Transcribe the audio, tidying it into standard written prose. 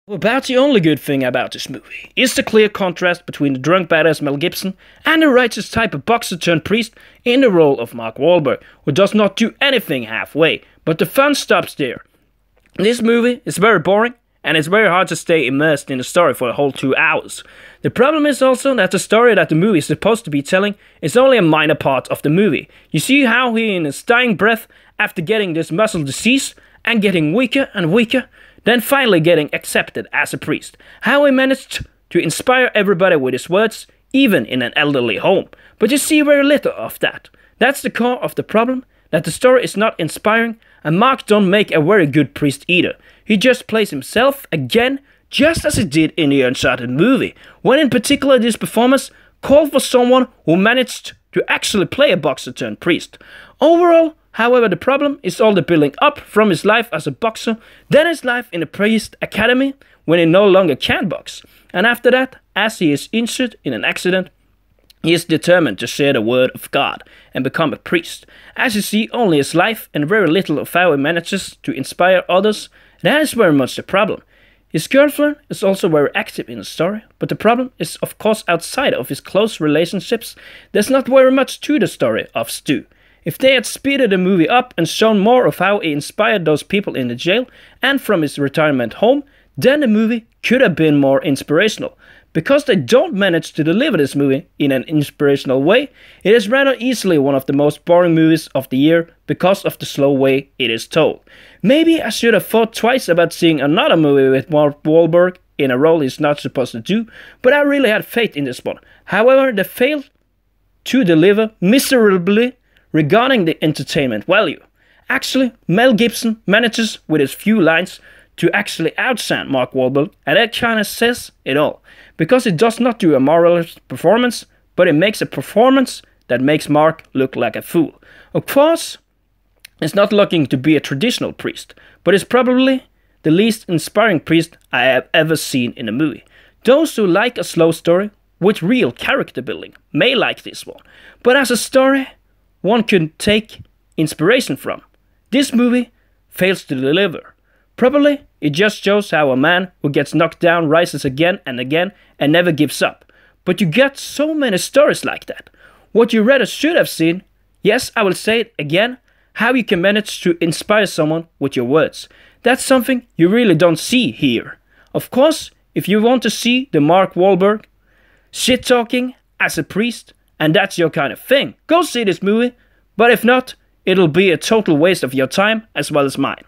About the only good thing about this movie is the clear contrast between the drunk badass Mel Gibson and the righteous type of boxer turned priest in the role of Mark Wahlberg, who does not do anything halfway, but the fun stops there. This movie is very boring, and it's very hard to stay immersed in the story for the whole 2 hours. The problem is also that the story that the movie is supposed to be telling is only a minor part of the movie. You see how he in his dying breath, after getting this muscle disease and getting weaker and weaker, then finally getting accepted as a priest. How he managed to inspire everybody with his words, even in an elderly home. But you see very little of that. That's the core of the problem, that the story is not inspiring, and Mark don't make a very good priest either. He just plays himself again, just as he did in the Uncharted movie, when in particular this performance called for someone who managed to actually play a boxer turned priest. Overall, however, the problem is all the building up from his life as a boxer, then his life in a priest academy when he no longer can box. And after that, as he is injured in an accident, he is determined to share the word of God and become a priest. As you see, only his life and very little of how he manages to inspire others, that is very much the problem. His girlfriend is also very active in the story, but the problem is of course outside of his close relationships. There's not very much to the story of Stu. If they had speeded the movie up and shown more of how he inspired those people in the jail and from his retirement home, then the movie could have been more inspirational. Because they don't manage to deliver this movie in an inspirational way, it is rather easily one of the most boring movies of the year because of the slow way it is told. Maybe I should have thought twice about seeing another movie with Mark Wahlberg in a role he's not supposed to do, but I really had faith in this one. However, they failed to deliver miserably regarding the entertainment value. Actually, Mel Gibson manages with his few lines to actually outshine Mark Wahlberg, and that kinda says it all. Because it does not do a moralist performance, but it makes a performance that makes Mark look like a fool. Of course, he's not looking to be a traditional priest, but is probably the least inspiring priest I have ever seen in a movie. Those who like a slow story with real character building may like this one, but as a story one could take inspiration from, this movie fails to deliver. Probably it just shows how a man who gets knocked down rises again and never gives up. But you get so many stories like that. What you rather should have seen, yes, I will say it again, how you can manage to inspire someone with your words. That's something you really don't see here. Of course, if you want to see the Mark Wahlberg shit talking as a priest, and that's your kind of thing, go see this movie. But if not, it'll be a total waste of your time as well as mine.